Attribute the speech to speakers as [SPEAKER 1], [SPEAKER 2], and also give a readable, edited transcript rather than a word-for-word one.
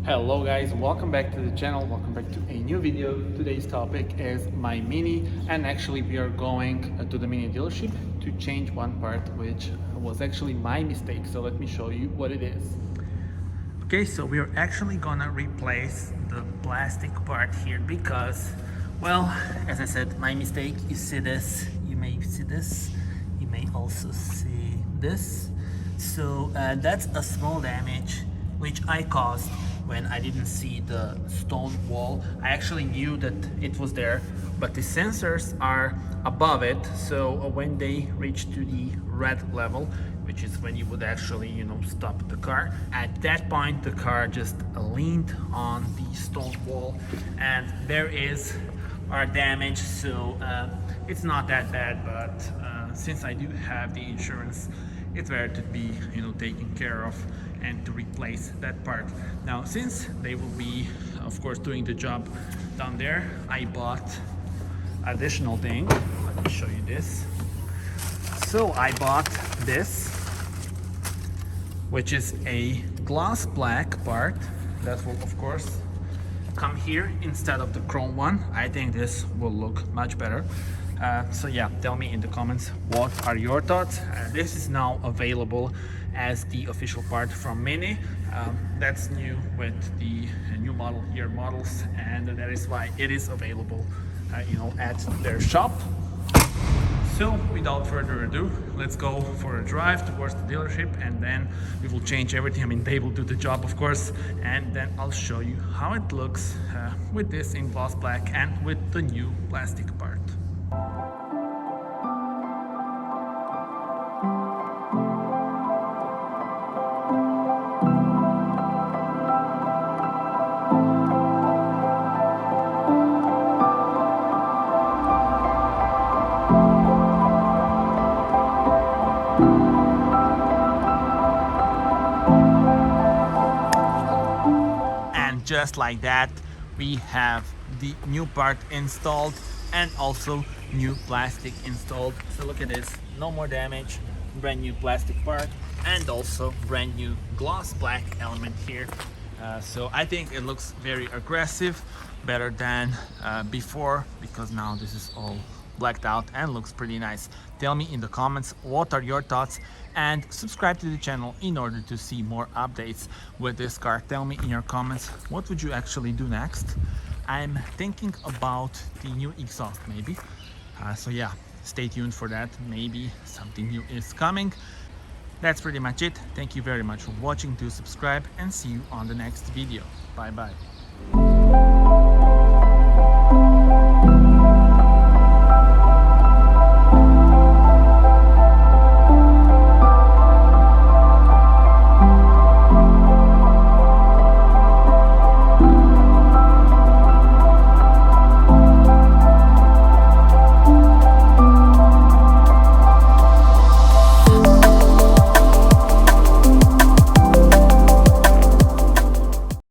[SPEAKER 1] Hello guys, welcome back to the channel, welcome back to a new video. Today's topic is my Mini, and actually we are going to the Mini dealership to change one part which was actually my mistake. So let me show you what it is. Okay, so we are actually gonna replace the plastic part here because, well, as I said, my mistake. You see this, you may see this, you may also see this. So that's a small damage which I caused when I didn't see the stone wall. I actually knew that it was there, but the sensors are above it. So when they reach to the red level, which is when you would actually, stop the car, at that point the car just leaned on the stone wall, and there is our damage. So it's not that bad, but since I do have the insurance, it's better to be taken care of and to replace that part. Now, since they will be of course doing the job down there, I bought additional thing. Let me show you this. So I bought this, which is a gloss black part that will of course come here instead of the chrome one. I think this will look much better. So yeah, tell me in the comments what are your thoughts. This is now available as the official part from Mini. That's new with the new model year models, and that is why it is available at their shop. So without further ado, let's go for a drive towards the dealership, and then we will change everything. I mean, they will do the job of course, and then I'll show you how it looks with this in gloss black and with the new plastic part. Just like that, we have the new part installed and also new plastic installed. So look at this, no more damage, brand new plastic part, and also brand new gloss black element here. So I think it looks very aggressive, better than before, because now this is all blacked out and looks pretty nice. Tell me in the comments what are your thoughts, and subscribe to the channel in order to see more updates with this car. Tell me in your comments what would you actually do next. I'm thinking about the new exhaust maybe. So yeah, stay tuned for that. Maybe something new is coming. That's pretty much it. Thank you very much for watching. Do subscribe and see you on the next video. Bye bye.